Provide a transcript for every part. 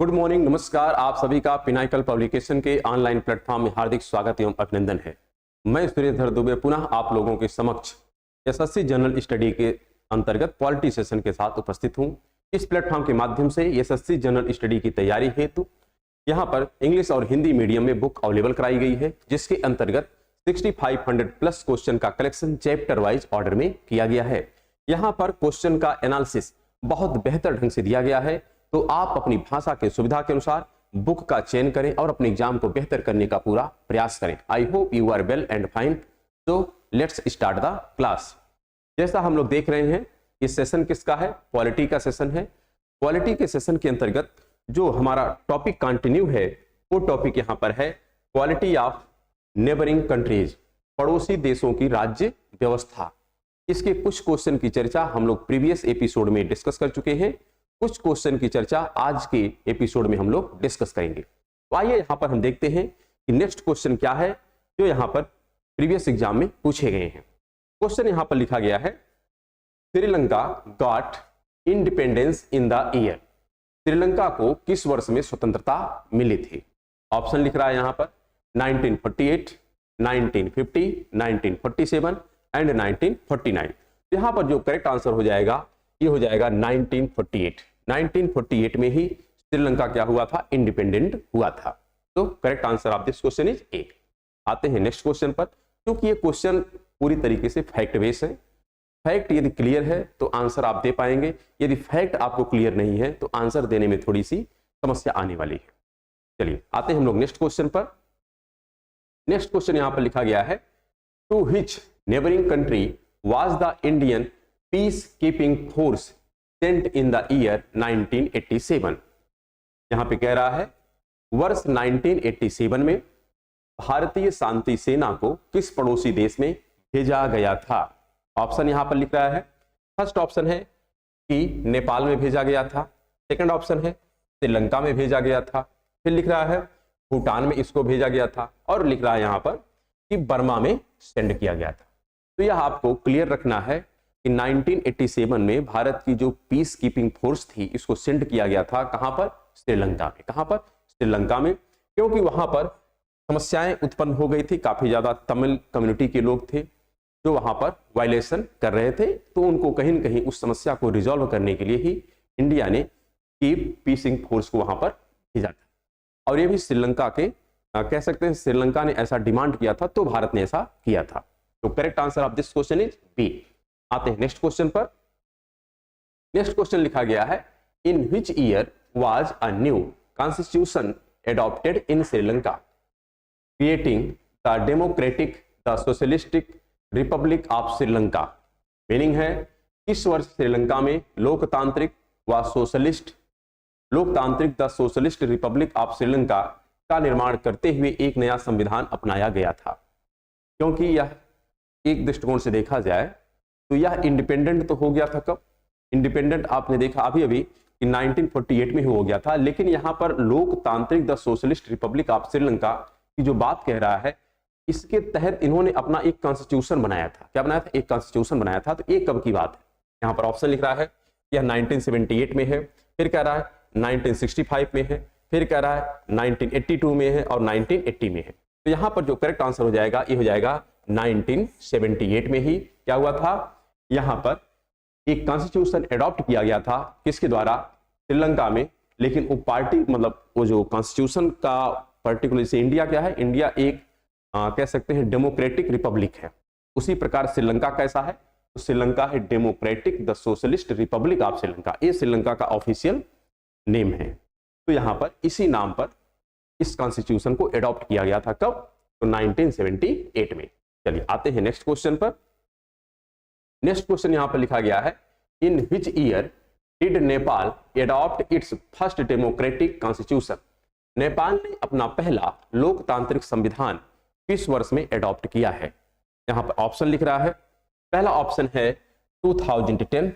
Good morning, नमस्कार। आप सभी का पिनाकल पब्लिकेशन के ऑनलाइन प्लेटफॉर्म में हार्दिक स्वागत एवं अभिनंदन है। मैं सुरेंद्र दुबे पुनः आप लोगों के समक्ष एसएससी जनरल स्टडी के अंतर्गत पॉलिटी सेशन के साथ उपस्थित हूं। इस प्लेटफॉर्म के माध्यम से एसएससी जनरल स्टडी की तैयारी हेतु यहाँ पर इंग्लिश और हिंदी मीडियम में बुक अवेलेबल कराई गई है, जिसके अंतर्गत 6500 प्लस क्वेश्चन का कलेक्शन चैप्टर वाइज ऑर्डर में किया गया है। यहाँ पर क्वेश्चन का एनालिसिस बहुत बेहतर ढंग से दिया गया है, तो आप अपनी भाषा के सुविधा के अनुसार बुक का चयन करें और अपने एग्जाम को बेहतर करने का पूरा प्रयास करें। I hope you are well and fine. तो लेट्स स्टार्ट द क्लास। जैसा हम लोग देख रहे हैं, इस सेशन किसका है? पॉलिटी का सेशन है। पॉलिटी के सेशन के अंतर्गत जो हमारा टॉपिक कंटिन्यू है, वो टॉपिक यहाँ पर है क्वालिटी ऑफ नेबरिंग कंट्रीज, पड़ोसी देशों की राज्य व्यवस्था। इसके कुछ क्वेश्चन की चर्चा हम लोग प्रीवियस एपिसोड में डिस्कस कर चुके हैं, कुछ क्वेश्चन की चर्चा आज के एपिसोड में हम लोग डिस्कस करेंगे। तो आइए यहाँ पर हम देखते हैं कि नेक्स्ट क्वेश्चन क्या है जो यहाँ पर प्रीवियस एग्जाम में पूछे गए हैं। क्वेश्चन यहाँ पर लिखा गया है, Sri Lanka got independence in the year. Sri Lanka को किस वर्ष में स्वतंत्रता मिली थी? ऑप्शन लिख रहा है यहाँ पर 1948, 1950, 1947 एंड 1949। यहाँ पर जो करेक्ट आंसर हो जाएगा, ये हो जाएगा 1948। 1948 में ही श्रीलंका क्या हुआ था? इंडिपेंडेंट हुआ था। तो correct answer of this question is a. आते हैं नेक्स्ट क्वेश्चन पर, क्योंकि ये क्वेश्चन पूरी तरीके से फैक्ट बेस है। फैक्ट यदि क्लियर है तो आंसर आप दे पाएंगे, यदि फैक्ट आपको क्लियर नहीं है तो आंसर देने में थोड़ी सी समस्या आने वाली है। चलिए आते हैं हम लोग नेक्स्ट क्वेश्चन पर। नेक्स्ट क्वेश्चन यहां पर लिखा गया है, to which neighbouring country was the Indian peace keeping force sent in the year 1987। यहां पे कह रहा है वर्ष 1987 में भारतीय शांति सेना को किस पड़ोसी देश में भेजा गया था? ऑप्शन यहां पर लिख रहा है, फर्स्ट ऑप्शन है कि नेपाल में भेजा गया था, सेकंड ऑप्शन है श्रीलंका में भेजा गया था, फिर लिख रहा है भूटान में इसको भेजा गया था, और लिख रहा है यहां पर कि बर्मा में सेंड किया गया था। तो यह आपको क्लियर रखना है कि 1987 में भारत की जो पीस कीपिंग फोर्स थी, इसको सेंड किया गया था कहां पर? श्रीलंका में। कहां पर? श्रीलंका में, क्योंकि वहां पर समस्याएं उत्पन्न हो गई थी। काफी ज्यादा तमिल कम्युनिटी के लोग थे जो वहां पर वायलेशन कर रहे थे, तो उनको कहीं न कहीं उस समस्या को रिजॉल्व करने के लिए ही इंडिया ने पीसिंग फोर्स को वहां पर भेजा था। और ये भी श्रीलंका के कह सकते हैं, श्रीलंका ने ऐसा डिमांड किया था तो भारत ने ऐसा किया था। तो correct answer of this question is B. आते हैं नेक्स्ट क्वेश्चन पर। नेक्स्ट क्वेश्चन लिखा गया है, in which year was a new constitution adopted in Sri Lanka creating the democratic the socialistic republic of Sri Lanka. Meaning है, इस वर्ष श्रीलंका में लोकतांत्रिक व socialist the socialist republic of Sri Lanka का निर्माण करते हुए एक नया संविधान अपनाया गया था। क्योंकि यह एक दृष्टिकोण से देखा जाए तो यह इंडिपेंडेंट तो हो गया था। कब इंडिपेंडेंट? आपने देखा अभी अभी कि 1948 में हो गया था, लेकिन यहां पर लोकतांत्रिक the socialist republic of Sri Lanka की जो बात कह रहा है, इसके तहत इन्होंने अपना एक कॉन्स्टिट्यूशन बनाया था। क्या बनाया था? एक कॉन्स्टिट्यूशन बनाया था। तो ये कब की बात है? यहाँ पर ऑप्शन लिख रहा है यह 1978 में है, फिर कह रहा है 1965 में है, फिर कह रहा है 1982 में है और 1980 में है। तो यहाँ पर जो करेक्ट आंसर हो जाएगा, ये हो जाएगा 1978 में ही क्या हुआ था? यहाँ पर एक कॉन्स्टिट्यूशन एडॉप्ट किया गया था। किसके द्वारा? श्रीलंका में। लेकिन वो पार्टी मतलब वो जो कॉन्स्टिट्यूशन का पर्टिकुलर से इंडिया क्या है? इंडिया एक कह सकते हैं डेमोक्रेटिक रिपब्लिक है। उसी प्रकार श्रीलंका कैसा है? तो श्रीलंका है democratic the socialist republic of Sri Lanka. ये श्रीलंका का ऑफिशियल नेम है। तो यहाँ पर इसी नाम पर इस कॉन्स्टिट्यूशन को एडॉप्ट किया गया था। कब? तो 1978 में। चलिए आते हैं नेक्स्ट क्वेश्चन पर। नेक्स्ट क्वेश्चन यहां पर लिखा गया है, in which year did Nepal adopt it's first democratic constitution. Nepal ने अपना पहला लोकतांत्रिक संविधान किस वर्ष में एडॉप्ट किया है? यहां पर ऑप्शन लिख रहा है, पहला ऑप्शन है 2010,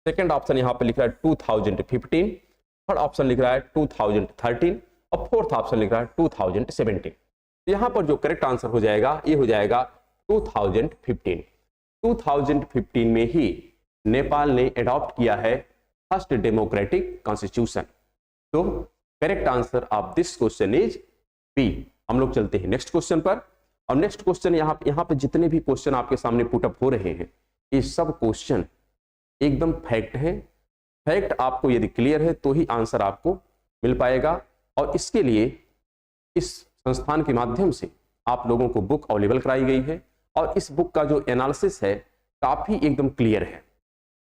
सेकंड ऑप्शन यहां पर लिख रहा है 2015, थर्ड ऑप्शन लिख रहा है 2013 और फोर्थ ऑप्शन लिख रहा है 2017। यहां पर जो करेक्ट आंसर हो जाएगा, ये हो जाएगा 2015। 2015 में ही नेपाल ने एडॉप्ट किया है फर्स्ट डेमोक्रेटिक कॉन्स्टिट्यूशन। तो correct answer of this question is B. हम लोग चलते हैं नेक्स्ट क्वेश्चन पर। और नेक्स्ट क्वेश्चन यहाँ पे जितने भी क्वेश्चन आपके सामने पुटअप हो रहे हैं, ये सब क्वेश्चन एकदम फैक्ट है। फैक्ट आपको यदि क्लियर है तो ही आंसर आपको मिल पाएगा। और इसके लिए इस संस्थान के माध्यम से आप लोगों को बुक अवेलेबल कराई गई है और इस बुक का जो एनालिसिस है काफी एकदम क्लियर है।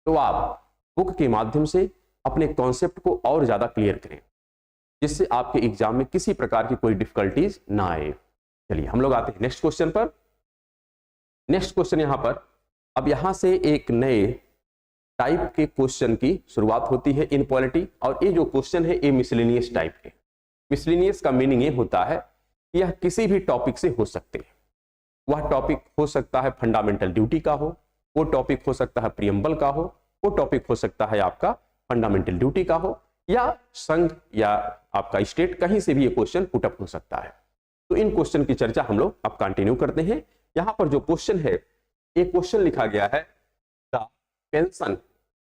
तो आप बुक के माध्यम से अपने कॉन्सेप्ट को और ज्यादा क्लियर करें, जिससे आपके एग्जाम में किसी प्रकार की कोई डिफिकल्टीज ना आए। चलिए हम लोग आते हैं नेक्स्ट क्वेश्चन पर। नेक्स्ट क्वेश्चन यहाँ पर, अब यहां से एक नए टाइप के क्वेश्चन की शुरुआत होती है इन पॉलिटी। और ये जो क्वेश्चन है ये मिसलेनियस टाइप के। मिसलेनियस का मीनिंग ये होता है कि यह किसी भी टॉपिक से हो सकते हैं। वह टॉपिक हो सकता है फंडामेंटल ड्यूटी का हो, वो टॉपिक हो सकता है प्रियम्बल का हो, वो टॉपिक हो सकता है आपका फंडामेंटल ड्यूटी का हो, या संघ या आपका स्टेट, कहीं से भी ये क्वेश्चन पुटअप हो सकता है। तो इन क्वेश्चन की चर्चा हम लोग अब कंटिन्यू करते हैं। यहां पर जो क्वेश्चन है, एक क्वेश्चन लिखा गया है, the pension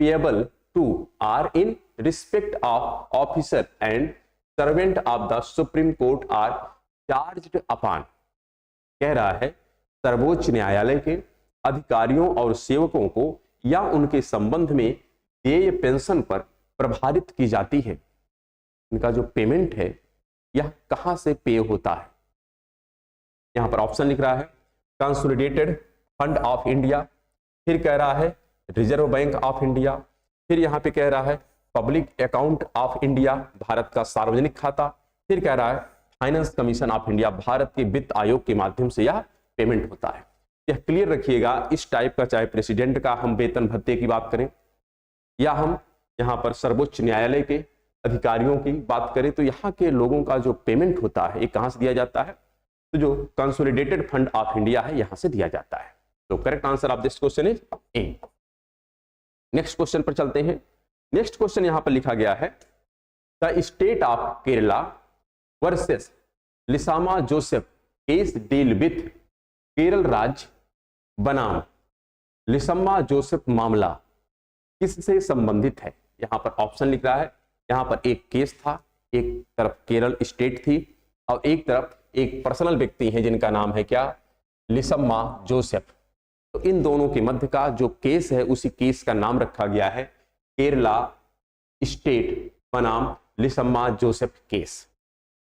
payable to are in respect of officer and servant of the supreme court are charged upon. कह रहा है सर्वोच्च न्यायालय के अधिकारियों और सेवकों को या उनके संबंध में देय पेंशन पर प्रभावित की जाती है। इनका जो पेमेंट है यह कहां से पे होता है। यहां पर ऑप्शन लिख रहा है कंसोलिडेटेड फंड ऑफ इंडिया, फिर कह रहा है रिजर्व बैंक ऑफ इंडिया, फिर यहां पे कह रहा है public account of India, Bharat का सार्वजनिक खाता, फिर कह रहा है finance commission of India, Bharat के वित्त आयोग के माध्यम से यह पेमेंट होता है। यह क्लियर रखिएगा, इस टाइप का चाहे प्रेसिडेंट का हम वेतन भत्ते की बात करें या हम यहाँ पर सर्वोच्च न्यायालय के अधिकारियों की बात करें, तो यहाँ के लोगों का जो पेमेंट होता है ये कहाँ से दिया जाता है, तो जो कंसोलिडेटेड फंड ऑफ इंडिया है यहां से दिया जाता है। तो correct answer of this question is a. Next question पर चलते हैं। नेक्स्ट क्वेश्चन यहां पर लिखा गया है, the state of Kerala versus Lissamma Joseph case deal with Kerala राज्य बनाम लिसामा जोसेफ मामला किससे संबंधित है। यहां पर ऑप्शन लिख रहा है, यहां पर एक केस था, एक तरफ केरल स्टेट थी और एक तरफ एक पर्सनल व्यक्ति है जिनका नाम है क्या, लिसामा जोसेफ। तो इन दोनों के मध्य का जो केस है उसी केस का नाम रखा गया है केरला स्टेट बनाम लिसामा जोसेफ केस।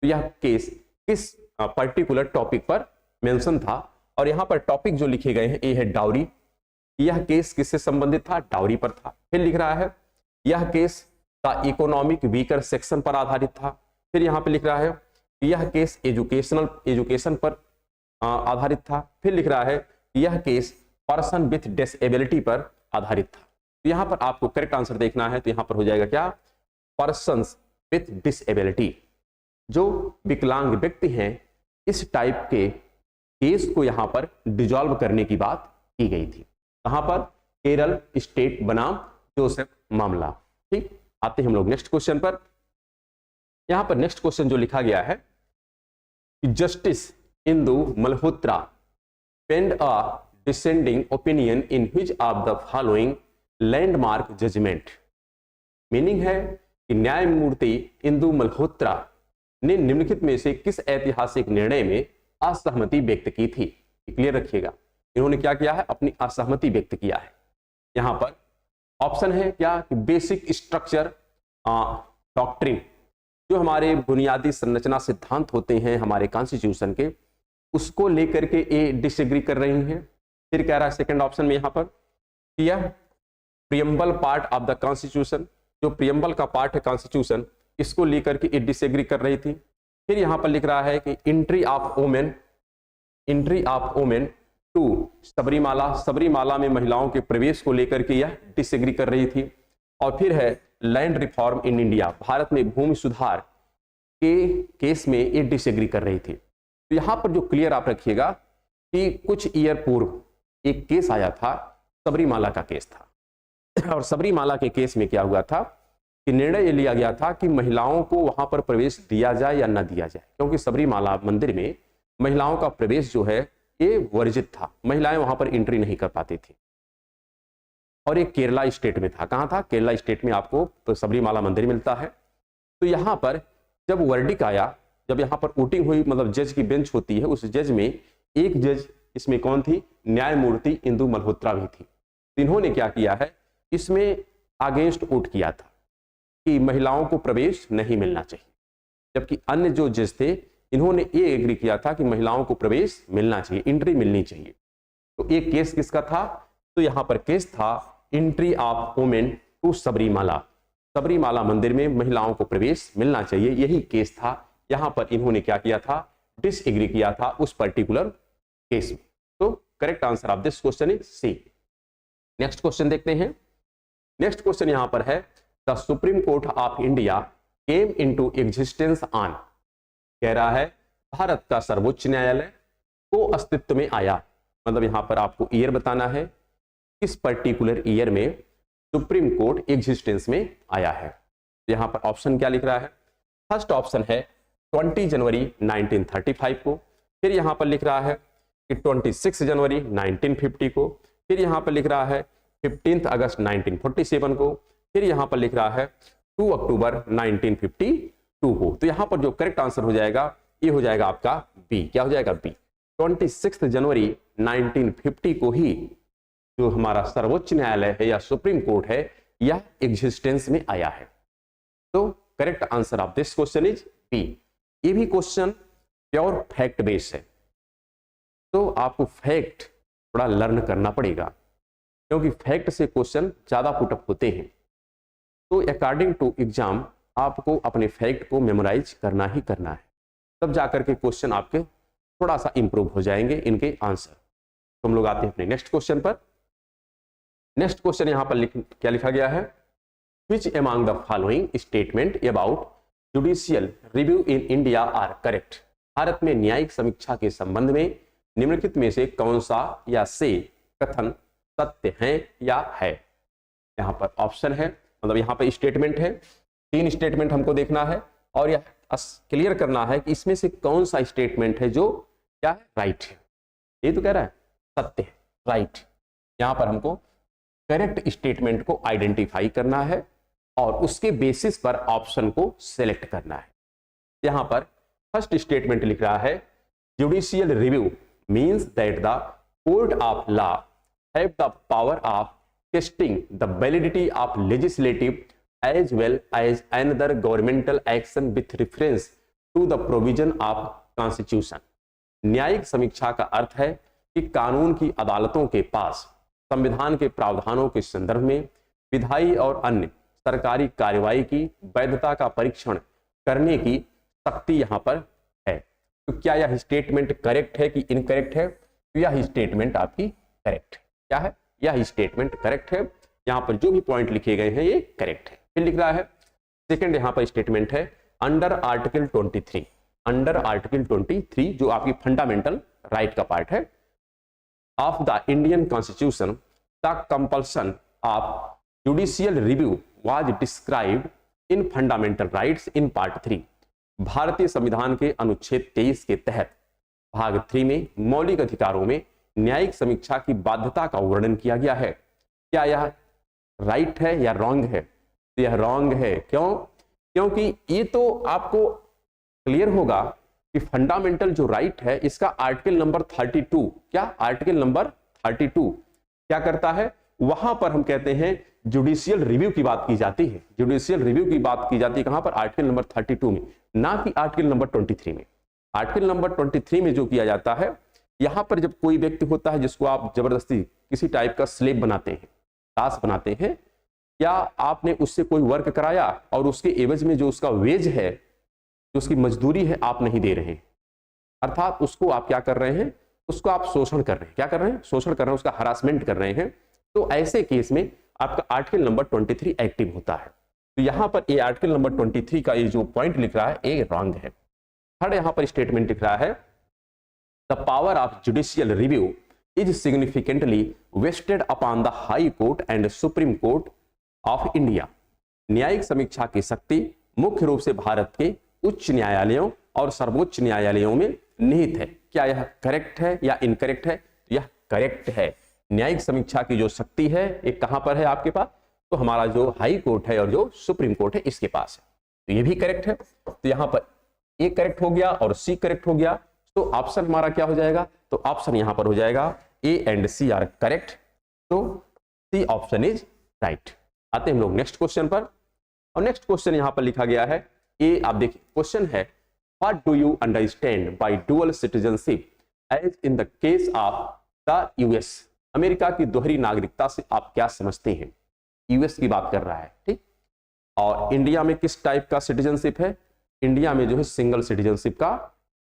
तो यह केस किस पर्टिकुलर टॉपिक पर मेंशन था, और यहां पर टॉपिक जो लिखे गए हैं ये है डाउरी। यह केस किससे संबंधित था, डाउरी पर था। फिर लिख रहा है यह case the economic weaker section पर आधारित था। फिर यहां पर लिख रहा है यह केस एजुकेशन पर आधारित था। फिर लिख रहा है यह केस पर्सन विथ डिसेबिलिटी पर आधारित था। तो यहां पर आपको करेक्ट आंसर देखना है, तो यहां पर हो जाएगा क्या, पर्सन्स विथ डिसेबिलिटी। जो विकलांग व्यक्ति हैं इस टाइप के केस को यहां पर डिसॉल्व करने की बात की गई थी। कहां पर, केरल स्टेट बनाम जोसेफ मामला। ठीक, आते हैं हम लोग नेक्स्ट क्वेश्चन पर। यहां पर नेक्स्ट क्वेश्चन जो लिखा गया है, justice Indu Malhotra penned a dissenting opinion in which of the following landmark judgment. Meaning है कि न्यायमूर्ति इंदु मल्होत्रा ने निम्नलिखित में से किस ऐतिहासिक निर्णय में असहमति व्यक्त की थी। क्लियर रखिएगा, इन्होंने क्या किया है, अपनी असहमति व्यक्त किया है। यहां पर ऑप्शन है क्या, कि बेसिक स्ट्रक्चर डॉक्ट्रिन, जो हमारे बुनियादी संरचना सिद्धांत होते हैं हमारे कॉन्स्टिट्यूशन के, उसको लेकर के ये डिसएग्री कर रही हैं। फिर कह रहा है सेकंड ऑप्शन में यहां पर कि यह preamble part of the constitution, जो प्रियम्बल का पार्ट है कॉन्स्टिट्यूशन, इसको लेकर के ये डिसएग्री कर रही थी। फिर यहां पर लिख रहा है कि entry of women to Sabarimala, Sabarimala में महिलाओं के प्रवेश को लेकर के यह डिसएग्री कर रही थी। और फिर है land reform in India, Bharat में भूमि सुधार के केस में ये डिसएग्री कर रही थी। तो यहां पर जो क्लियर आप रखिएगा कि कुछ ईयर पूर्व एक केस आया था, सबरीमाला का केस था, और सबरीमाला के केस में क्या हुआ था कि निर्णय ये लिया गया था कि महिलाओं को वहां पर प्रवेश दिया जाए या न दिया जाए, क्योंकि सबरीमाला मंदिर में महिलाओं का प्रवेश जो है ये वर्जित था, महिलाएं वहां पर एंट्री नहीं कर पाती थी। और ये केरला स्टेट में था। कहां था, केरला स्टेट में आपको तो सबरीमाला मंदिर मिलता है। तो यहां पर जब वर्डिक आया, जब यहाँ पर वोटिंग हुई, मतलब जज की बेंच होती है, उस जज में एक जज इसमें कौन थी, न्यायमूर्ति इंदु मल्होत्रा भी थी। इन्होंने क्या किया है, इसमें अगेंस्ट वोट किया था कि महिलाओं को प्रवेश नहीं मिलना चाहिए, जबकि अन्य जो जज थे इन्होंने ये एग्री किया था कि महिलाओं को प्रवेश मिलना चाहिए, एंट्री मिलनी चाहिए। तो एक केस किसका था, तो यहाँ पर केस था entry of women to Sabarimala, Sabarimala मंदिर में महिलाओं को प्रवेश मिलना चाहिए, यही केस था। यहाँ पर इन्होंने क्या किया था, डिसएग्री किया था उस पर्टिकुलर केस में। तो correct answer of this question is C. Next question देखते हैं। नेक्स्ट क्वेश्चन यहां पर है, the supreme court of India came into existence on, कह रहा है भारत का सर्वोच्च न्यायालय को अस्तित्व में आया, मतलब यहां पर आपको ईयर बताना है, किस पर्टिकुलर ईयर में सुप्रीम कोर्ट एग्जिस्टेंस में आया है। यहां पर ऑप्शन क्या लिख रहा है, फर्स्ट ऑप्शन है 20 जनवरी 1935 को, फिर यहां पर लिख रहा है कि 26 जनवरी 1950 को, फिर यहां पर लिख रहा है 15 अगस्त 1947 को, फिर यहां पर लिख रहा है 2 अक्टूबर 1952 को। तो यहां पर जो करेक्ट आंसर हो जाएगा, ये हो जाएगा आपका बी। क्या हो जाएगा, बी। 26 जनवरी 1950 को ही जो हमारा सर्वोच्च न्यायालय है या सुप्रीम कोर्ट है, यह एग्जिस्टेंस में आया है। तो correct answer of this question is B. ये भी क्वेश्चन प्योर फैक्ट बेस्ड है, तो आपको फैक्ट थोड़ा लर्न करना पड़ेगा, क्योंकि फैक्ट से क्वेश्चन ज्यादा पुटअप होते हैं। तो अकॉर्डिंग टू एग्जाम आपको अपने फैक्ट को मेमोराइज करना ही करना है, तब जाकर के क्वेश्चन आपके थोड़ा सा इंप्रूव हो जाएंगे इनके आंसर। तो हम लोग आते हैं अपने नेक्स्ट क्वेश्चन पर। नेक्स्ट क्वेश्चन यहां पर क्या लिखा गया है, which among the following statement about judicial review in India are correct. Bharat में न्यायिक समीक्षा के संबंध में निम्नलिखित में से कौन सा या से कथन सत्य है या है। यहां पर ऑप्शन है, मतलब यहां पर स्टेटमेंट है, 3 स्टेटमेंट हमको देखना है और यह क्लियर करना है कि इसमें से कौन सा स्टेटमेंट है जो क्या है, राइट है। ये तो कह रहा है सत्य है, राइट। यहां पर हमको करेक्ट स्टेटमेंट को आइडेंटिफाई करना है और उसके बेसिस पर ऑप्शन को सिलेक्ट करना है। यहां पर फर्स्ट स्टेटमेंट लिख रहा है, judicial review means that the court of law have the power of testing the validity of legislative as well as another governmental action with reference to the provision of constitution. न्यायिक समीक्षा का अर्थ है कि कानून की अदालतों के पास संविधान के प्रावधानों के संदर्भ में विधायी और अन्य सरकारी कार्रवाई की वैधता का परीक्षण करने की शक्ति यहां पर है। तो क्या यह स्टेटमेंट करेक्ट है कि इनकरेक्ट है, तो यह स्टेटमेंट आपकी करेक्ट है। क्या है, यह स्टेटमेंट करेक्ट है। यहां पर जो भी पॉइंट लिखे गए हैं ये करेक्ट है। फिर लिख रहा है सेकंड यहां पर स्टेटमेंट है, अंडर आर्टिकल 23, अंडर आर्टिकल 23 जो आपकी फंडामेंटल राइट का पार्ट है of the Indian constitution, the compulsion of judicial review was described in fundamental rights in part 3। भारतीय संविधान के अनुच्छेद 23 के तहत भाग 3 में मौलिक अधिकारों में न्यायिक समीक्षा की बाध्यता का वर्णन किया गया है। क्या यह राइट है या रॉन्ग है? तो यह रॉन्ग है। क्यों? क्योंकि ये तो आपको क्लियर होगा कि फंडामेंटल जो राइट है इसका आर्टिकल नंबर 32, क्या आर्टिकल नंबर 32 क्या करता है, वहां पर हम कहते हैं जुडिशियल रिव्यू की बात की जाती है। जुडिशियल रिव्यू की बात की जाती है कहां पर, आर्टिकल नंबर 32 में, ना कि आर्टिकल नंबर 23 में। आर्टिकल नंबर 23 में जो किया जाता है, यहां पर जब कोई व्यक्ति होता है जिसको आप जबरदस्ती किसी टाइप का स्लेव बनाते हैं, दास बनाते हैं, या आपने उससे कोई वर्क कराया और उसके एवज में जो उसका वेज है, जो उसकी मजदूरी है, आप नहीं दे रहे हैं, अर्थात उसको आप क्या कर रहे हैं, उसको आप शोषण कर रहे हैं। क्या कर रहे हैं? शोषण कर रहे हैं, उसका हरासमेंट कर रहे हैं। तो ऐसे केस में आपका आर्टिकल नंबर 23 एक्टिव होता है। तो यहां पर ये आर्टिकल नंबर 23 का ये जो पॉइंट लिख रहा है ये रॉन्ग है। थर्ड यहां पर स्टेटमेंट लिख रहा है, the power of judicial review is significantly vested upon the high court and supreme court of India. न्यायिक समीक्षा की शक्ति मुख्य रूप से भारत के उच्च न्यायालयों और सर्वोच्च न्यायालयों में निहित है। क्या यह करेक्ट है या इनकरेक्ट है? यह करेक्ट है। न्यायिक समीक्षा की जो शक्ति है ये कहां पर है आपके पास, तो हमारा जो हाई कोर्ट है और जो सुप्रीम कोर्ट है इसके पास है। तो ये भी करेक्ट है। तो यहां पर ए करेक्ट हो गया और सी करेक्ट हो गया, तो ऑप्शन हमारा क्या हो जाएगा, तो ऑप्शन यहां पर हो जाएगा A and C are correct, तो सी ऑप्शन इज राइट। आते हैं हम लोग नेक्स्ट क्वेश्चन पर, और नेक्स्ट क्वेश्चन यहां पर लिखा गया है ए, आप देखिए क्वेश्चन है what do you understand by dual citizenship as in the case of the US. America की दोहरी नागरिकता से आप क्या समझते हैं, यूएस की बात कर रहा है, ठीक। और इंडिया में किस टाइप का सिटीजनशिप है, इंडिया में जो है सिंगल सिटीजनशिप का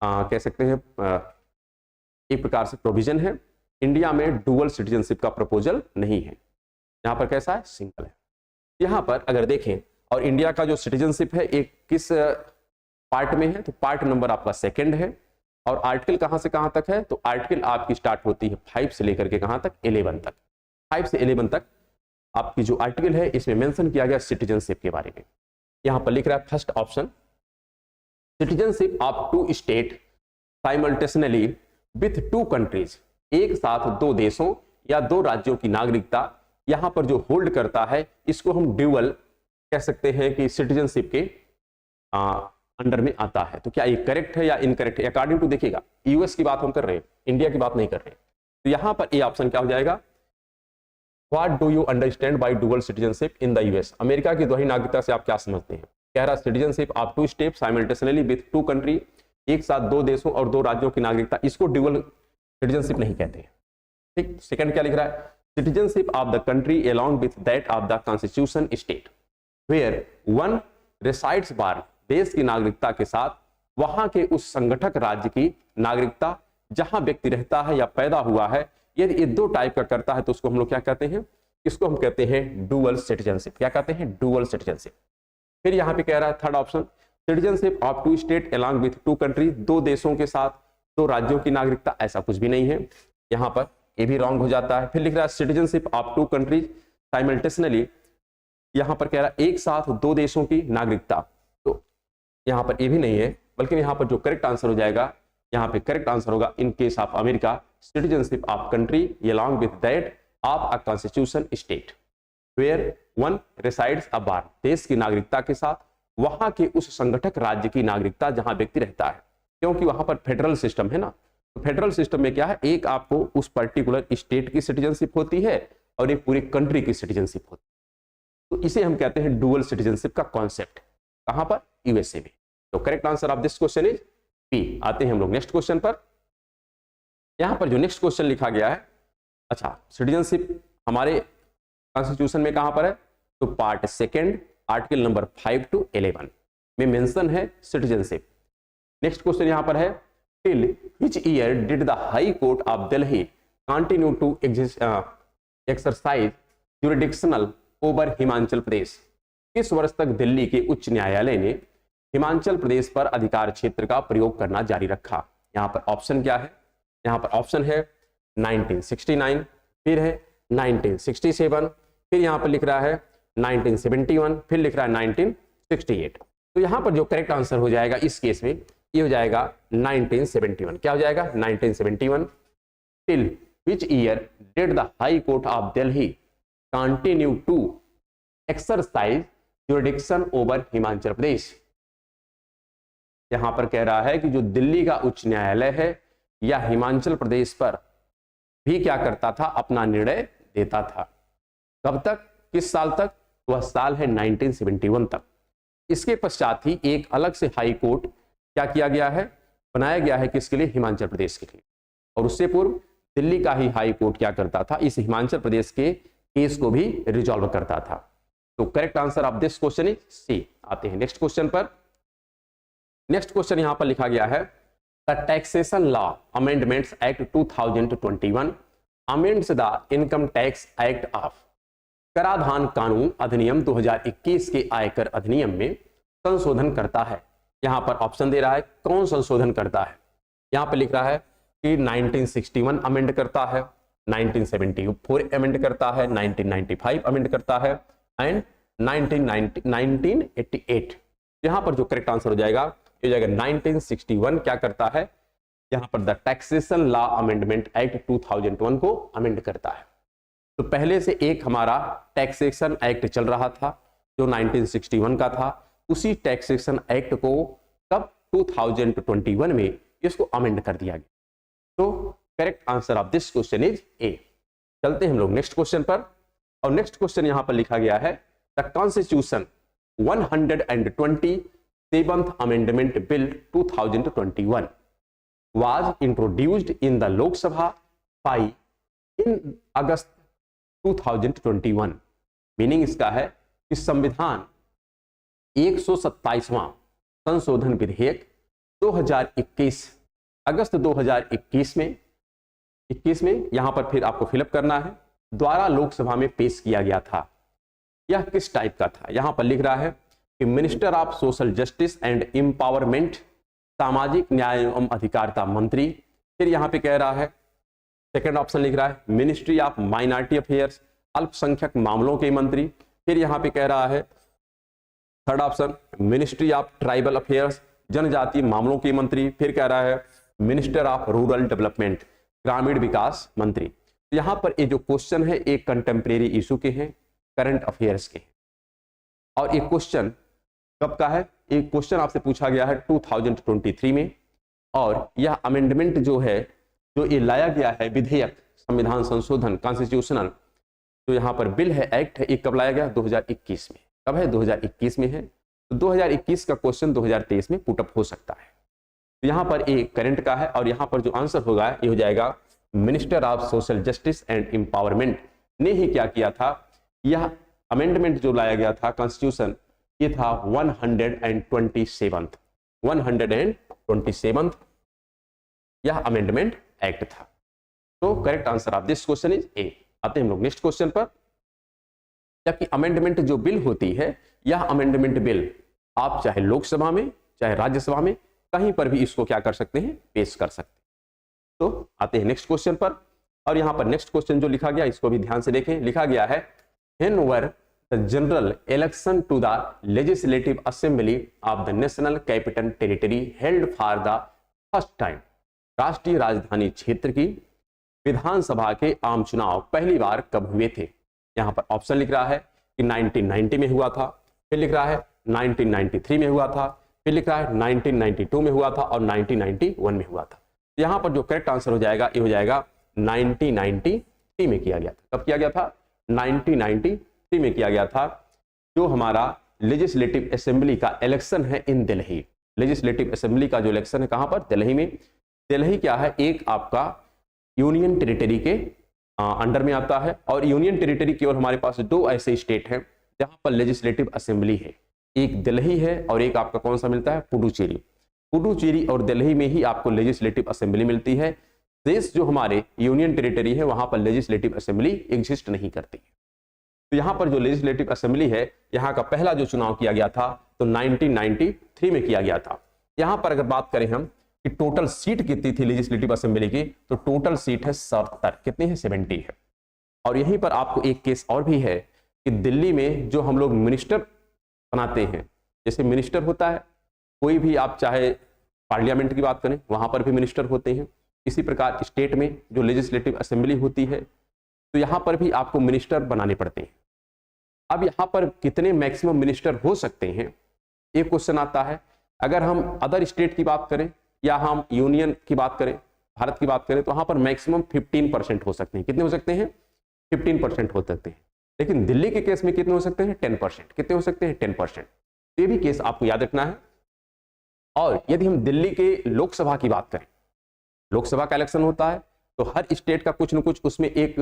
कह सकते हैं एक प्रकार से प्रोविजन है। इंडिया में डुअल सिटीजनशिप का प्रपोजल नहीं है, यहाँ पर कैसा है, सिंगल है। यहाँ पर अगर देखें, और इंडिया का जो सिटीजनशिप है एक किस पार्ट में है, तो पार्ट नंबर आपका सेकंड है। और आर्टिकल कहाँ से कहाँ तक है, तो आर्टिकल आपकी स्टार्ट होती है 5 से लेकर के कहाँ तक, 11 तक। 5 से 11 तक आपकी जो आर्टिकल है इसमें मेंशन किया गया सिटीजनशिप के बारे में। यहाँ पर लिख रहा है first option, citizenship of two state simultaneously with two countries, एक साथ दो देशों या दो राज्यों की नागरिकता यहां पर जो होल्ड करता है इसको हम ड्यूअल कह सकते हैं कि सिटीजनशिप के अंडर में आता है। तो क्या ये करेक्ट है या इनकरेक्ट है, अकॉर्डिंग टू देखिएगा यूएस की बात हम कर रहे हैं, इंडिया की बात नहीं कर रहे। तो यहां पर ये ऑप्शन क्या हो जाएगा, what do you understand by dual citizenship in the US, America की दोहरी नागरिकता से आप क्या समझते हैं। कह रहा citizenship of two state simultaneously with two country, एक साथ दो देशों और दो राज्यों की नागरिकता, इसको ड्यूअल सिटीजनशिप नहीं कहते हैं, ठीक। सेकंड क्या लिख रहा है, citizenship of the country along with that of the constitution state where one resides बार, देश की नागरिकता के साथ वहां के उस संगठक राज्य की नागरिकता जहां व्यक्ति रहता है या पैदा हुआ है, यदि ये दो टाइप का करता है तो उसको हम लोग क्या कहते हैं, इसको हम कहते हैं डुअल सिटीजनशिप। क्या कहते हैं, डुअल सिटीजनशिप। फिर यहाँ पे कह रहा है third option, citizenship of two state along with two country, दो देशों के साथ दो राज्यों की नागरिकता, ऐसा कुछ भी नहीं है, यहाँ पर ये भी रॉन्ग हो जाता है। फिर लिख रहा है citizenship of two countries simultaneously, यहाँ पर कह रहा है एक साथ दो देशों की नागरिकता, तो यहाँ पर ये भी नहीं है, बल्कि यहाँ पर जो करेक्ट आंसर हो जाएगा, यहाँ पे करेक्ट आंसर होगा in case of America citizenship of country along with that of a constitution state where one resides अबार, देश की नागरिकता के साथ वहां के उस संगठक राज्य की नागरिकता जहां व्यक्ति रहता है, क्योंकि वहां पर फेडरल सिस्टम है ना। तो फेडरल सिस्टम में क्या है, एक आपको उस पर्टिकुलर स्टेट की सिटीजनशिप होती है और एक पूरी कंट्री की सिटीजनशिप होती है। तो इसे हम कहते हैं डुअल सिटीजनशिप का कॉन्सेप्ट, कहां पर, यूएसए में। तो correct answer of this question is B. आते हैं हम लोग नेक्स्ट क्वेश्चन पर। यहां पर जो नेक्स्ट क्वेश्चन लिखा गया है, अच्छा सिटीजनशिप हमारे कॉन्स्टिट्यूशन में कहां पर है, तो part second article number 5 to 11 में मेंशन है सिटीजनशिप। नेक्स्ट क्वेश्चन यहां पर है, till which year did the high court of Delhi continue to exercise jurisdictional over Himachal Pradesh, किस वर्ष तक दिल्ली के उच्च न्यायालय ने हिमाचल प्रदेश पर अधिकार क्षेत्र का प्रयोग करना जारी रखा। यहां पर ऑप्शन क्या है, यहां पर ऑप्शन है 1969, फिर है 1967, फिर यहां पर लिख रहा है 1971, फिर लिख रहा है 1968। तो यहां पर जो करेक्ट आंसर हो जाएगा इस केस में ये हो जाएगा 1971। क्या हो जाएगा, 1971। Till which year did the high court of Delhi continue to exercise jurisdiction over Himachal Pradesh. यहां पर कह रहा है कि जो दिल्ली का उच्च न्यायालय है या हिमाचल प्रदेश पर भी क्या करता था, अपना निर्णय देता था। कब तक, किस साल तक, वह साल है 1971 तक। इसके पश्चात ही एक अलग से हाई कोर्ट क्या किया गया है, बनाया गया है, किसके लिए, हिमाचल प्रदेश के लिए। और उससे पूर्व दिल्ली का ही हाई कोर्ट क्या करता था, इस हिमाचल प्रदेश के केस को भी रिजॉल्व करता था। तो correct answer of this question is C. आते हैं नेक्स्ट क्वेश्चन पर। नेक्स्ट क्वेश्चन यहां पर लिखा गया है, the taxation law amendments act 2021 amends the income tax act of, कराधान कानून अधिनियम 2021 के आयकर अधिनियम में संशोधन करता है। यहां पर ऑप्शन दे रहा है कौन संशोधन करता है, यहां पर लिख रहा है कि 1961 अमेंड करता है, 1974 अमेंड करता है, 1995 अमेंड करता है एंड 1988। यहां पर जो करेक्ट आंसर हो जाएगा ये हो जाएगा 1961 क्या करता है, यहां पर the taxation law amendment act 2001 को अमेंड करता है। तो पहले से एक हमारा टैक्सेशन एक्ट चल रहा था जो 1961 का था, उसी टैक्सेशन एक्ट को कब 2021 में इसको अमेंड कर दिया गया। तो correct answer of this question is a. चलते हैं हम लोग नेक्स्ट क्वेश्चन पर, और नेक्स्ट क्वेश्चन यहां पर लिखा गया है the constitution 127th amendment bill 2021 was introduced in the Lok Sabha by in August 2021। Meaning इसका है कि संविधान 127वां संशोधन विधेयक 2021 अगस्त 2021 में यहां पर फिर आपको फिलअप करना है, द्वारा लोकसभा में पेश किया गया था। यह किस टाइप का था? यहां पर लिख रहा है कि minister of social justice and empowerment, सामाजिक न्याय एवं अधिकारिता मंत्री। फिर यहां पे कह रहा है, सेकंड ऑप्शन लिख रहा है मिनिस्ट्री ऑफ माइनॉरिटी अफेयर्स, अल्पसंख्यक मामलों के मंत्री। फिर यहां पे कह रहा है third option ministry of tribal affairs, जनजातीय मामलों के मंत्री। फिर कह रहा है मिनिस्टर ऑफ रूरल डेवलपमेंट, ग्रामीण विकास मंत्री। यहां पर ये जो क्वेश्चन है एक कंटेम्प्रेरी इशू के हैं, करंट अफेयर्स के हैं, और एक क्वेश्चन कब का है? एक क्वेश्चन आपसे पूछा गया है 2023 में, और यह अमेंडमेंट जो है, जो ये लाया गया है विधेयक, संविधान संशोधन कॉन्स्टिट्यूशनल जो यहाँ पर बिल है, एक्ट है, ये कब लाया गया? 2021 में। कब है? 2021 में है। तो 2021 का क्वेश्चन 2023 में पुटअप हो सकता है। तो यहाँ पर एक करंट का है, और यहाँ पर जो आंसर होगा ये हो जाएगा minister of social justice and empowerment ने ही क्या किया था, यह अमेंडमेंट जो लाया गया था कॉन्स्टिट्यूशन, ये था 127th यह अमेंडमेंट एक्ट था। तो correct answer of this question is a. आते हैं हम लोग नेक्स्ट क्वेश्चन पर। जबकि अमेंडमेंट जो बिल होती है, यह अमेंडमेंट बिल आप चाहे लोकसभा में चाहे राज्यसभा में कहीं पर भी इसको क्या कर सकते हैं, पेश कर सकते हैं। तो आते हैं नेक्स्ट क्वेश्चन पर, और यहां पर नेक्स्ट क्वेश्चन जो लिखा गया इसको भी ध्यान से देखें। लिखा गया है when the general election to the legislative assembly of the national capital territory held for the first time। राष्ट्रीय राजधानी क्षेत्र की विधानसभा के आम चुनाव पहली बार कब हुए थे? यहां पर ऑप्शन लिख रहा है कि 1990 में हुआ था, फिर लिख रहा है 1993 में हुआ था, फिर लिख रहा है 1992 में हुआ था, और 1991 में हुआ था। यहां पर जो करेक्ट आंसर हो जाएगा ये हो जाएगा 1993 में किया गया था। कब किया गया था? 1993 में किया गया था। जो हमारा लेजिस्लेटिव असेंबली का इलेक्शन है इन दिल्ली, लेजिस्लेटिव असेंबली का जो इलेक्शन है कहां पर? दिल्ली में। दिल्ली क्या है? एक आपका यूनियन टेरिटरी के अंडर में आता है, और यूनियन टेरिटरी केवल हमारे पास दो ऐसे स्टेट हैं जहां पर लेजिस्लेटिव असेंबली है, एक दिल्ली है और एक आपका कौन सा मिलता है? पुडुचेरी। पुडुचेरी और दिल्ली में ही आपको लेजिस्लेटिव असेंबली मिलती है। देश जो हमारे यूनियन टेरिटरी है वहां पर लेजिस्लेटिव असेंबली एग्जिस्ट नहीं करती है। तो यहाँ पर जो लेजिस्लेटिव असेंबली है, यहाँ का पहला जो चुनाव किया गया था तो 1993 में किया गया था। यहाँ पर अगर बात करें हम कि टोटल सीट कितनी थी लेजिस्लेटिव असेंबली की, तो टोटल सीट है 70। कितनी है? 70 है। और यहीं पर आपको एक केस और भी है कि दिल्ली में जो हम लोग मिनिस्टर बनाते हैं, जैसे मिनिस्टर होता है कोई भी, आप चाहे पार्लियामेंट की बात करें वहां पर भी मिनिस्टर होते हैं, इसी प्रकार स्टेट में जो लेजिस्लेटिव असेंबली होती है तो यहाँ पर भी आपको मिनिस्टर बनाने पड़ते हैं। अब यहाँ पर कितने मैक्सिमम मिनिस्टर हो सकते हैं, एक क्वेश्चन आता है। अगर हम अदर स्टेट की बात करें या हम यूनियन की बात करें, भारत की बात करें, तो वहां पर मैक्सिमम 15% हो सकते हैं। कितने हो सकते हैं? 15% हो सकते हैं। लेकिन दिल्ली के केस में कितने हो सकते हैं? 10%। कितने हो सकते हैं? 10%। ये भी केस आपको याद रखना है। और यदि हम दिल्ली के लोकसभा की बात करें, लोकसभा का इलेक्शन होता है तो हर स्टेट का कुछ न कुछ उसमें एक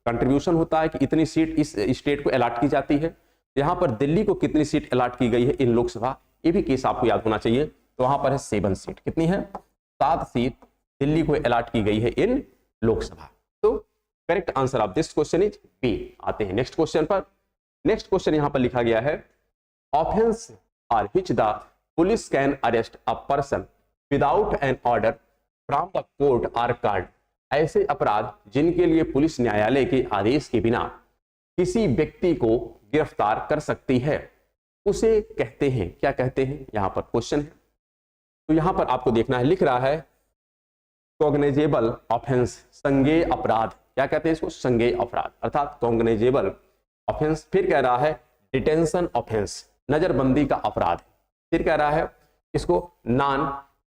कंट्रीब्यूशन होता है कि इतनी सीट इस स्टेट को अलॉट की जाती है। यहाँ पर दिल्ली को कितनी सीट अलॉट की गई है इन लोकसभा, ये भी केस आपको याद होना चाहिए। तो वहां पर है 7 सीट। कितनी है? 7 सीट दिल्ली को अलॉट की गई है इन लोकसभा। तो correct answer of this question is B. आते हैं नेक्स्ट क्वेश्चन पर। नेक्स्ट क्वेश्चन यहां पर लिखा गया है offence are which the police can arrest a person without an order from the court are card. ऐसे अपराध जिनके लिए पुलिस न्यायालय के आदेश के बिना किसी व्यक्ति को गिरफ्तार कर सकती है, उसे कहते हैं, क्या कहते हैं? यहां पर क्वेश्चन है। तो यहां पर आपको देखना है, लिख रहा है कॉग्निजेबल ऑफेंस, संज्ञेय अपराध। क्या कहते हैं इसको? संज्ञेय अपराध, अर्थात कॉग्निजेबल ऑफेंस। फिर कह रहा है डिटेंशन ऑफेंस, नजरबंदी का अपराध। फिर कह रहा है इसको नॉन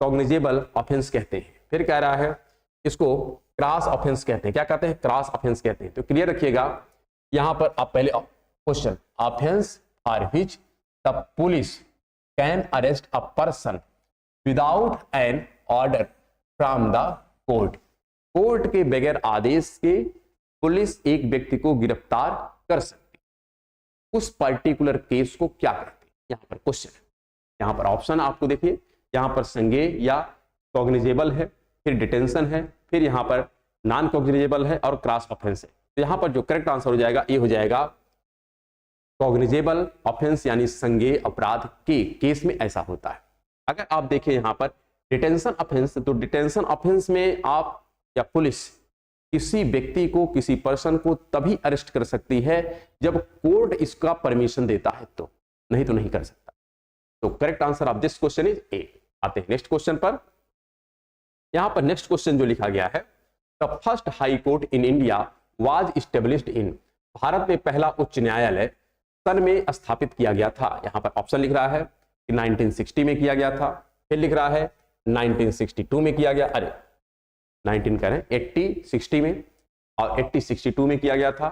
कॉग्निजेबल ऑफेंस कहते हैं, फिर कह रहा है इसको क्रॉस ऑफेंस कहते हैं। क्या कहते हैं? क्रॉस ऑफेंस कहते हैं। तो क्लियर रखिएगा, यहां पर आप पहले question, offence for which the police can arrest a person without an order from the court. Court के बगैर आदेश के पुलिस एक व्यक्ति को गिरफ्तार कर सकती है, उस पर्टिकुलर केस को क्या कहते हैं? यहां पर क्वेश्चन है, यहां पर ऑप्शन आपको देखिए, यहां पर संज्ञेय या कॉग्निजेबल है, फिर डिटेंशन है, फिर यहां पर नॉन कॉग्निजेबल है और क्रॉस ऑफेंस है। तो यहां पर जो करेक्ट आंसर हो जाएगा ये हो जाएगा कॉग्निजेबल ऑफेंस, यानी संज्ञेय अपराध के केस में ऐसा होता है। अगर आप देखें यहां पर डिटेंशन ऑफेंस, तो डिटेंशन ऑफेंस में आप या पुलिस किसी व्यक्ति को, किसी पर्सन को तभी अरेस्ट कर सकती है जब कोर्ट इसका परमिशन देता है, तो नहीं तो नहीं कर सकता। तो correct answer of this question is a. आते हैं नेक्स्ट क्वेश्चन पर। यहां पर नेक्स्ट क्वेश्चन जो लिखा गया है, the first high court in India was established in. Bharat में पहला उच्च न्यायालय सन में स्थापित किया गया था। यहां पर ऑप्शन लिख रहा है कि 1960 में किया गया था, फिर लिख रहा है 1962 में किया गया, अरे 19 कह रहे हैं 80 60 में, और 80 62 में किया गया था।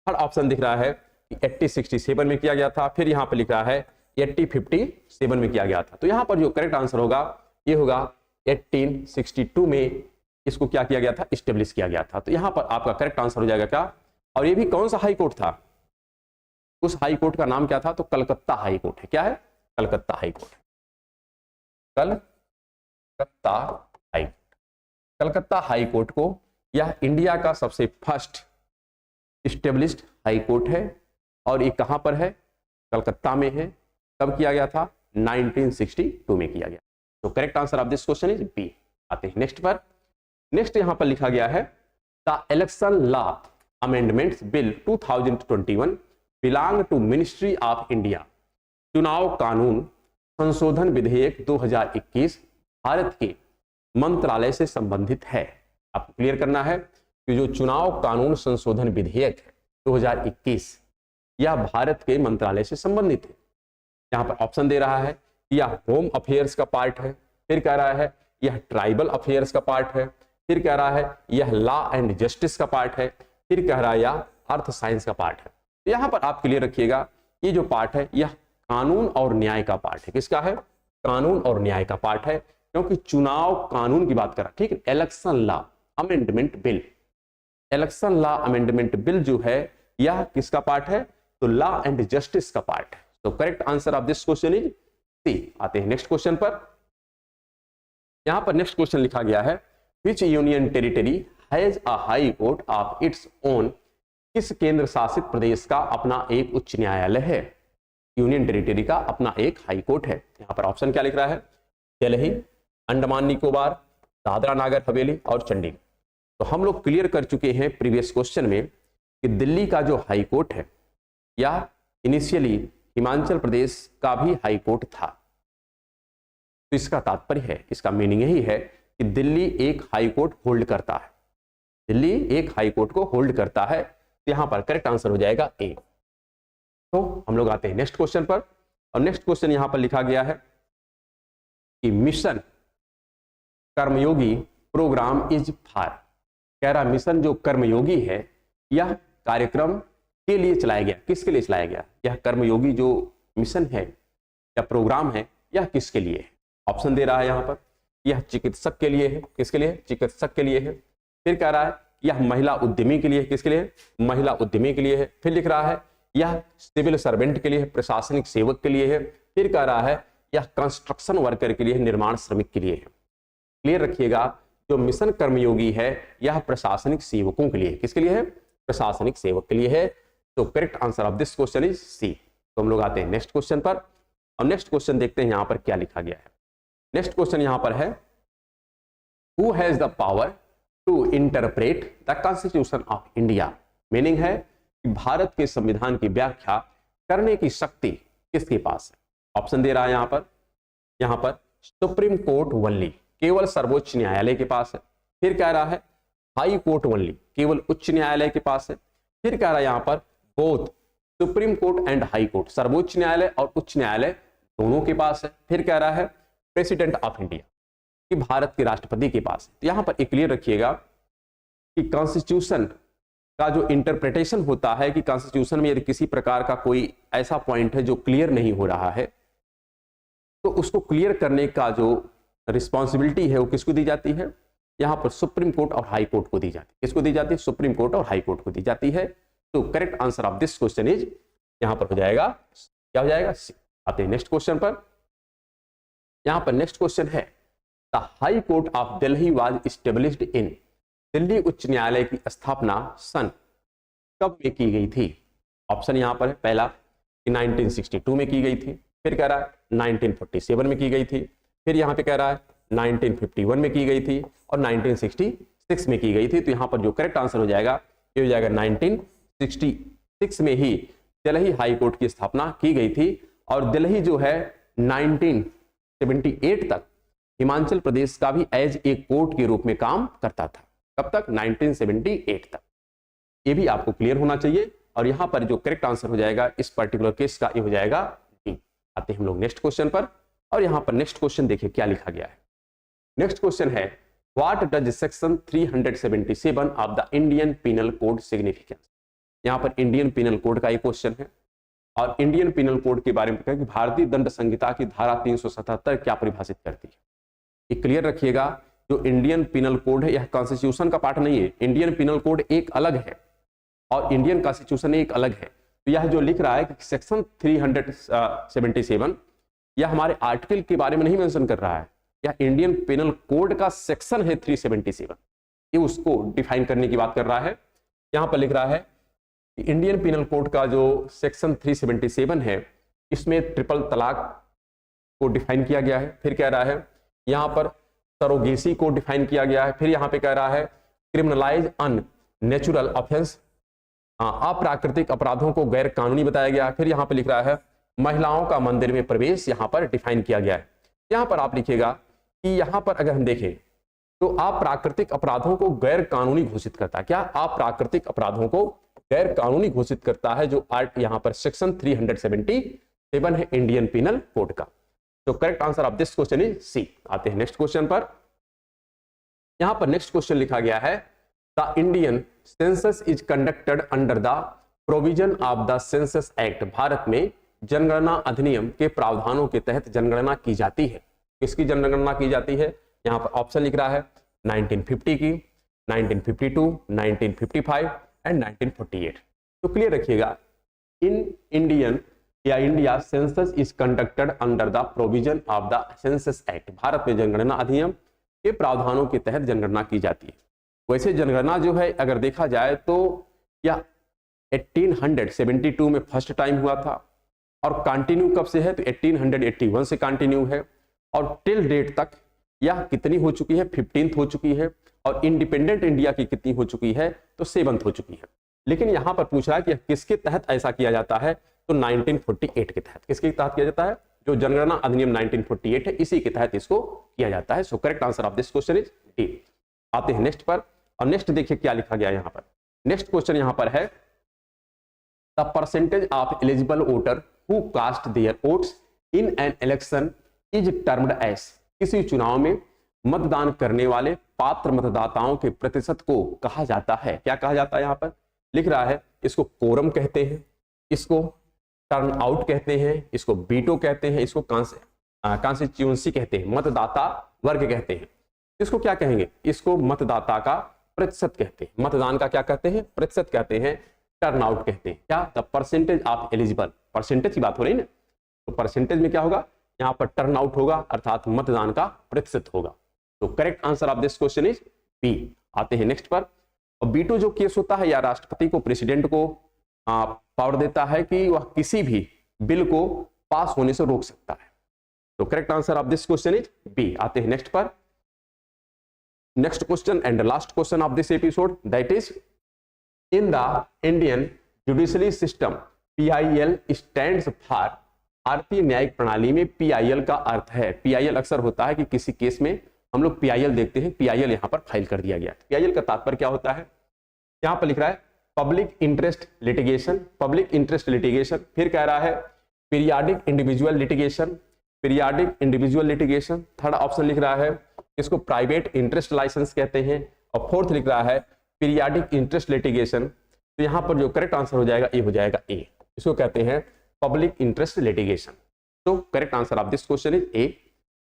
थर्ड ऑप्शन दिख रहा है कि 80 67 में किया गया था, फिर यहां पर लिख रहा है 80 57 में किया गया था। तो यहां पर जो करेक्ट आंसर होगा ये होगा 1862 में इसको क्या किया गया था? इस्टेब्लिश किया गया था। तो यहां पर आपका करेक्ट आंसर हो जाएगा क्या? और ये भी कौन सा हाई कोर्ट था? उस हाई कोर्ट का नाम क्या था? तो कलकत्ता हाई कोर्ट है। क्या है? Calcutta high court, Calcutta high court. Calcutta high court को यह इंडिया का सबसे फर्स्ट इस्टेब्लिश्ड हाई कोर्ट है, और ये कहां पर है? कलकत्ता में है। कब किया गया था? 1962 में किया गया। तो correct answer of this question is B. आते हैं नेक्स्ट पर। नेक्स्ट यहां पर लिखा गया है the election law amendments bill 2021 belong to ministry of India. चुनाव कानून संशोधन विधेयक 2021 भारत के मंत्रालय से संबंधित है। आपको क्लियर करना है कि जो चुनाव कानून संशोधन विधेयक है 2021 यह भारत के मंत्रालय से संबंधित है। यहां पर ऑप्शन दे रहा है कि यह होम अफेयर्स का पार्ट है, फिर कह रहा है यह ट्राइबल अफेयर्स का पार्ट है, फिर कह रहा है यह लॉ एंड जस्टिस का पार्ट है, फिर कह रहा है यह अर्थ साइंस का पार्ट है। तो यहां पर आप क्लियर रखिएगा, ये जो पार्ट है यह कानून और न्याय का पार्ट है। किसका है? कानून और न्याय का पार्ट है, क्योंकि चुनाव कानून की बात करा, ठीक है। Election law amendment bill, election law amendment bill जो है यह किसका पार्ट है? तो लॉ एंड जस्टिस का पार्ट है। तो correct answer of this question is C. आते हैं नेक्स्ट क्वेश्चन पर। यहां पर नेक्स्ट क्वेश्चन लिखा गया है विच union territory has a high court of its own. किस केंद्र शासित प्रदेश का अपना एक उच्च न्यायालय है? यूनियन टेरिटरी का अपना एक हाई कोर्ट है। यहां पर ऑप्शन क्या लिख रहा है? दिल्ली, अंडमान निकोबार, दादरा नागर हवेली और चंडीगढ़। तो हम लोग क्लियर कर चुके हैं प्रीवियस क्वेश्चन में कि दिल्ली का जो हाई कोर्ट है यह इनिशियली हिमाचल प्रदेश का भी हाई कोर्ट था। तो इसका तात्पर्य है, इसका मीनिंग यही है कि दिल्ली एक हाई कोर्ट होल्ड करता है, दिल्ली एक हाई कोर्ट को होल्ड करता है। तो यहां पर करेक्ट आंसर हो जाएगा ए। तो हम लोग आते हैं नेक्स्ट क्वेश्चन पर, और नेक्स्ट क्वेश्चन यहां पर लिखा गया है कि mission Karmayogi program is for. कह रहा मिशन जो कर्मयोगी है यह कार्यक्रम के लिए चलाया गया। किसके लिए चलाया गया? यह कर्मयोगी जो मिशन है या प्रोग्राम है यह किसके लिए है? ऑप्शन दे रहा है यहां पर, यह चिकित्सक के लिए है। किसके लिए? चिकित्सक के लिए है। फिर कह रहा है यह महिला उद्यमी के लिए है। किसके लिए? महिला उद्यमी के लिए है। फिर लिख रहा है यह सिविल सर्वेंट के लिए है, प्रशासनिक सेवक के लिए है। फिर कह रहा है यह कंस्ट्रक्शन वर्कर के लिए, निर्माण श्रमिक के लिए है। क्लियर रखिएगा, जो मिशन कर्मयोगी है यह प्रशासनिक सेवकों के लिए है। किसके लिए है? प्रशासनिक सेवक के लिए है। तो correct answer of this question is C. तो हम लोग आते हैं नेक्स्ट क्वेश्चन पर, और नेक्स्ट क्वेश्चन देखते हैं यहां पर क्या लिखा गया है। नेक्स्ट क्वेश्चन यहां पर है who has the power to interpret the constitution of India. Meaning है कि भारत के संविधान की व्याख्या करने की शक्ति किसके पास है? ऑप्शन दे रहा है यहां पर सुप्रीम कोर्ट वनली, केवल सर्वोच्च न्यायालय के पास है। फिर कह रहा है हाई कोर्ट वनली, केवल उच्च न्यायालय के पास है। फिर कह रहा है यहां पर both supreme court and high court, सर्वोच्च न्यायालय और उच्च न्यायालय दोनों के पास है। फिर कह रहा है प्रेसिडेंट ऑफ इंडिया, कि भारत के राष्ट्रपति के पास है। तो यहां पर एक क्लियर रखिएगा कि कॉन्स्टिट्यूशन का जो इंटरप्रिटेशन होता है, कि कॉन्स्टिट्यूशन में यदि किसी प्रकार का कोई ऐसा पॉइंट है जो क्लियर नहीं हो रहा है, तो उसको क्लियर करने का जो रिस्पॉन्सिबिलिटी है वो किसको दी जाती है? यहां पर सुप्रीम कोर्ट और हाई कोर्ट को दी जाती है। किसको दी जाती है? सुप्रीम कोर्ट और हाई कोर्ट को दी जाती है। तो correct answer of this question is, यहां पर हो जाएगा, क्या हो जाएगा? सी। आते हैं नेक्स्ट क्वेश्चन पर। यहां पर नेक्स्ट क्वेश्चन है, the high court of Delhi was established in, Delhi उच्च न्यायालय की स्थापना सन कब में की गई थी? ऑप्शन यहां पर है, पहला कि 1962 में की गई थी, फिर कह रहा है 1947 में की गई थी, फिर यहां पे कह रहा है 1951 में की गई थी और 1966 में की गई थी। तो यहां पर जो करेक्ट आंसर हो जाएगा ये हो जाएगा 1966 में ही दिल्ली हाई कोर्ट की स्थापना की गई थी। और दिल्ली जो है 1978 तक हिमाचल प्रदेश का भी एज ए कोर्ट के रूप में काम करता था। कब तक? 1978 तक। ये भी आपको क्लियर होना चाहिए। और यहां पर जो करेक्ट आंसर हो जाएगा इस पर्टिकुलर केस का, ये हो जाएगा डी। आते हैं हम लोग नेक्स्ट क्वेश्चन पर। और यहां पर नेक्स्ट क्वेश्चन देखिए क्या लिखा गया है। नेक्स्ट क्वेश्चन है, what does section 377 of the Indian penal code significance? यहां पर इंडियन पिनल कोड का एक क्वेश्चन है और इंडियन पिनल कोड के बारे में कहा कि भारतीय दंड संहिता की धारा 377 क्या परिभाषित करती है। ये क्लियर रखिएगा, जो इंडियन पिनल कोड है यह कॉन्स्टिट्यूशन का पार्ट नहीं है। इंडियन पिनल कोड एक अलग है और इंडियन कॉन्स्टिट्यूशन एक अलग है। तो यह जो लिख रहा है कि सेक्शन 377 यह हमारे आर्टिकल के बारे में नहीं मेंशन कर रहा है, यह इंडियन पिनल कोड का सेक्शन है 377, ये उसको डिफाइन करने की बात कर रहा है। यहां पर लिख रहा है कि इंडियन पिनल कोड का जो सेक्शन 377 है इसमें ट्रिपल तलाक को डिफाइन किया गया है। फिर कह रहा है यहां पर सरोगेसी को डिफाइन किया गया है। फिर यहां पे कह रहा है क्रिमिनलाइज अननेचुरल ऑफेंस, अप्राकृतिक अपराधों को गैर कानूनी बताया गया है। फिर यहां पे लिख रहा है महिलाओं का मंदिर में प्रवेश यहां पर डिफाइन किया गया है। यहां पर आप लिखिएगा कि यहां पर अगर हम देखें तो अप्राकृतिक अपराधों को गैर कानूनी घोषित करता है। क्या? अप्राकृतिक अपराधों को गैर कानूनी घोषित करता है, जो आर्ट यहां पर सेक्शन 377 है इंडियन पिनल कोड का। तो correct answer of this question is C. आते हैं नेक्स्ट क्वेश्चन पर। यहां पर नेक्स्ट क्वेश्चन लिखा गया है, the Indian census is conducted under the provision of the census act. Bharat में जनगणना अधिनियम के प्रावधानों के तहत जनगणना की जाती है। किसकी जनगणना की जाती है? यहां पर ऑप्शन लिख रहा है 1950 की, 1952, 1955 एंड 1948। तो क्लियर रखिएगा, इन इंडियन या India census is conducted under the provision of the census act. Bharat में जनगणना अधिनियम के प्रावधानों के तहत जनगणना की जाती है। वैसे जनगणना जो है अगर देखा जाए तो यह 1872 में फर्स्ट टाइम हुआ था और कंटिन्यू कब से है? तो 1881 से कंटिन्यू है और टिल डेट तक यह कितनी हो चुकी है? 15th हो चुकी है। और इंडिपेंडेंट इंडिया की कितनी हो चुकी है? तो 7th हो चुकी है। लेकिन यहां पर पूछ रहा है कि किसके तहत ऐसा किया जाता है? तो 1948 के तहत। किसके तहत किया जाता है? जो जनगणना अधिनियम 1948 है इसी के तहत इसको किया जाता है। So correct answer of this question is D. आते हैं नेक्स्ट पर। और नेक्स्ट देखिए क्या लिखा गया यहां पर। नेक्स्ट क्वेश्चन यहां पर है, the percentage of eligible voter who cast their votes in an election is termed as. किसी चुनाव में मतदान करने वाले पात्र मतदाताओं के प्रतिशत को कहा जाता है। क्या कहा जाता है? यहां पर लिख रहा है, इसको कोरम कहते हैं, इसको टर्न आउट कहते हैं, इसको बीटो कहते हैं, इसको कॉन्स्टिट्यूएंसी कहते हैं, मतदाता वर्ग कहते हैं। इसको क्या कहेंगे? इसको मतदाता का प्रतिशत कहते हैं। मतदान का क्या कहते हैं? प्रतिशत कहते हैं। टर्न आउट कहते हैं। क्या? The percentage of eligible, percentage की बात हो रही है ना, तो परसेंटेज में क्या होगा? यहां पर टर्न आउट होगा अर्थात मतदान का प्रतिशत होगा। तो correct answer of this question is B. आते हैं नेक्स्ट पर। और बीटो जो केस होता है या राष्ट्रपति को, प्रेसिडेंट को पावर देता है कि वह किसी भी बिल को पास होने से रोक सकता है। तो correct answer of this question is B. आते हैं नेक्स्ट पर। Next question and last question of this episode, that is in the Indian judiciary system PIL stands for. भारतीय न्यायिक प्रणाली में PIL का अर्थ है, PIL अक्सर होता है कि किसी केस में हम लोग PIL देखते हैं, PIL यहां पर फाइल कर दिया गया। PIL का तात्पर्य क्या होता है? यहां पर लिख रहा है public interest litigation, public interest litigation. फिर कह रहा है periodic individual litigation, periodic individual litigation, third option लिख रहा है इसको प्राइवेट इंटरेस्ट लाइसेंस कहते हैं, और फोर्थ लिख रहा है पीरियाडिक इंटरेस्ट लिटिगेशन। तो यहाँ पर जो करेक्ट आंसर हो जाएगा ये हो जाएगा ए, इसको कहते हैं पब्लिक इंटरेस्ट लिटिगेशन। तो correct answer of this question is a.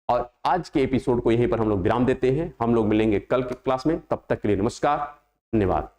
और आज के एपिसोड को यहीं पर हम लोग विराम देते हैं। हम लोग मिलेंगे कल के क्लास में, तब तक के लिए नमस्कार, धन्यवाद।